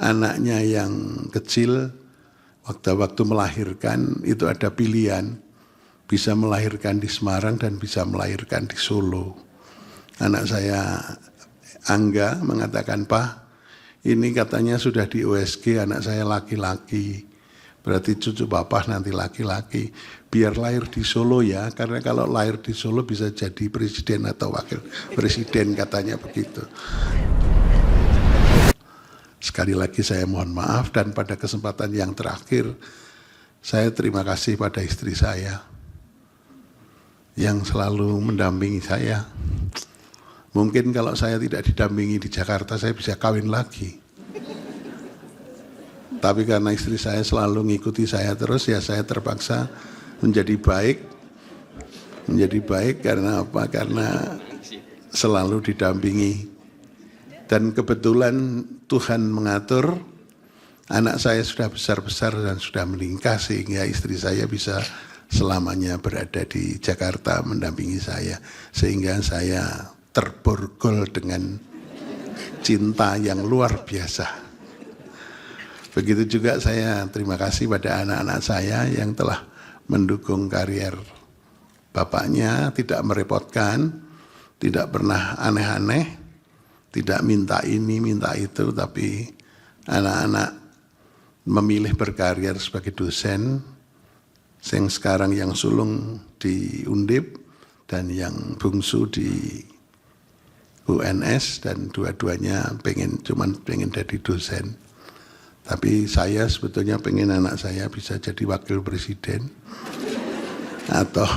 anaknya yang kecil waktu melahirkan itu ada pilihan, bisa melahirkan di Semarang dan bisa melahirkan di Solo. Anak saya Angga mengatakan, "Pak, ini katanya sudah di USG, anak saya laki-laki. Berarti cucu Bapak nanti laki-laki. Biar lahir di Solo ya, karena kalau lahir di Solo bisa jadi presiden atau wakil presiden," katanya begitu. Sekali lagi saya mohon maaf, dan pada kesempatan yang terakhir saya terima kasih pada istri saya yang selalu mendampingi saya. Mungkin kalau saya tidak didampingi di Jakarta saya bisa kawin lagi. Tapi karena istri saya selalu mengikuti saya terus, ya saya terpaksa menjadi baik. Menjadi baik karena apa? Karena selalu didampingi. Dan kebetulan Tuhan mengatur anak saya sudah besar-besar dan sudah menikah sehingga istri saya bisa selamanya berada di Jakarta mendampingi saya. Sehingga saya terborgol dengan cinta yang luar biasa. Begitu juga saya terima kasih pada anak-anak saya yang telah mendukung karier bapaknya, tidak merepotkan, tidak pernah aneh-aneh, tidak minta ini, minta itu, tapi anak-anak memilih berkarier sebagai dosen, yang sekarang yang sulung di Undip dan yang bungsu di UNS, dan dua-duanya pengen jadi dosen. Tapi saya sebetulnya pengen anak saya bisa jadi wakil presiden atau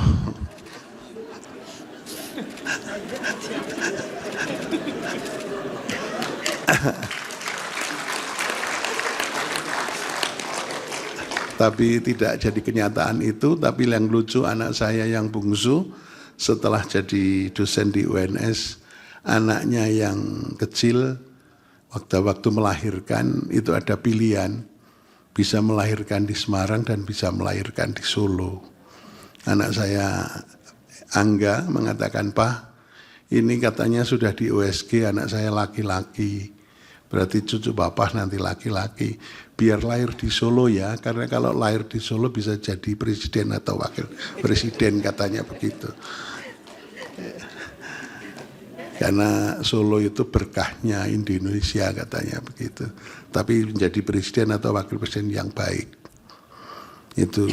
tapi tidak jadi kenyataan itu. Tapi yang lucu, anak saya yang bungsu setelah jadi dosen di UNS, anaknya yang kecil waktu melahirkan itu ada pilihan, bisa melahirkan di Semarang dan bisa melahirkan di Solo. Anak saya Angga mengatakan, "Pak, ini katanya sudah di USG, anak saya laki-laki. Berarti cucu Bapak nanti laki-laki. Biar lahir di Solo ya, karena kalau lahir di Solo bisa jadi presiden atau wakil presiden," katanya begitu. Karena Solo itu berkahnya Indonesia, katanya begitu. Tapi menjadi presiden atau wakil presiden yang baik. Itu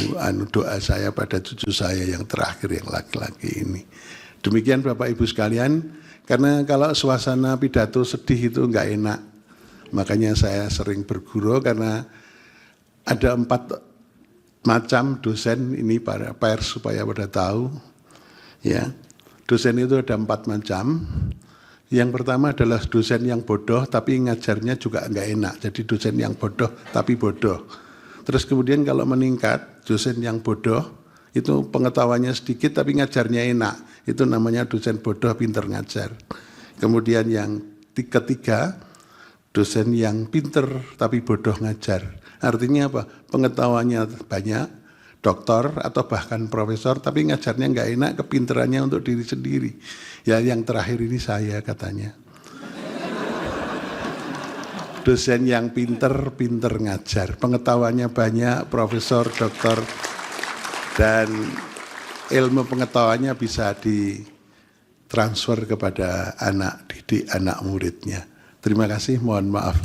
doa saya pada cucu saya yang terakhir yang laki-laki ini. Demikian Bapak Ibu sekalian, karena kalau suasana pidato sedih itu enggak enak. Makanya saya sering bergurau karena ada 4 macam dosen ini para pers supaya pada tahu. Ya, dosen itu ada 4 macam. Yang pertama adalah dosen yang bodoh tapi ngajarnya juga enggak enak. Jadi dosen yang bodoh tapi bodoh. Terus kemudian kalau meningkat, dosen yang bodoh itu pengetahuannya sedikit tapi ngajarnya enak. Itu namanya dosen bodoh pinter ngajar. Kemudian yang ketiga, dosen yang pinter tapi bodoh ngajar. Artinya apa? Pengetahuannya banyak, doktor atau bahkan profesor, tapi ngajarnya nggak enak, kepinterannya untuk diri sendiri. Ya yang terakhir ini saya katanya. Dosen yang pinter ngajar, pengetahuannya banyak, profesor, doktor, dan ilmu pengetahuannya bisa ditransfer kepada anak didik, anak muridnya. Terima kasih, mohon maaf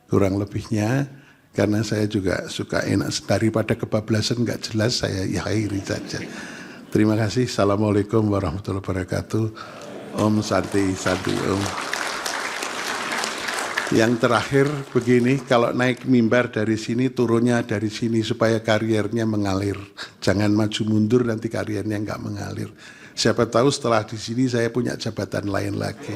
kurang lebihnya, karena saya juga suka enak, daripada kebablasan nggak jelas saya akhiri saja. Terima kasih. Assalamualaikum warahmatullahi wabarakatuh. Om Santi Santi Om. Yang terakhir begini, kalau naik mimbar dari sini, turunnya dari sini supaya kariernya mengalir. Jangan maju mundur nanti kariernya nggak mengalir. Siapa tahu setelah di sini saya punya jabatan lain lagi.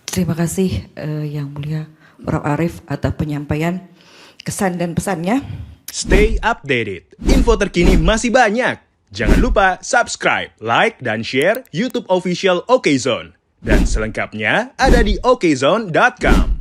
Terima kasih Yang Mulia Prof. Arief atas penyampaian kesan dan pesannya. Stay updated. Info terkini masih banyak. Jangan lupa subscribe, like, dan share YouTube official OKZone. Dan selengkapnya ada di okezone.com.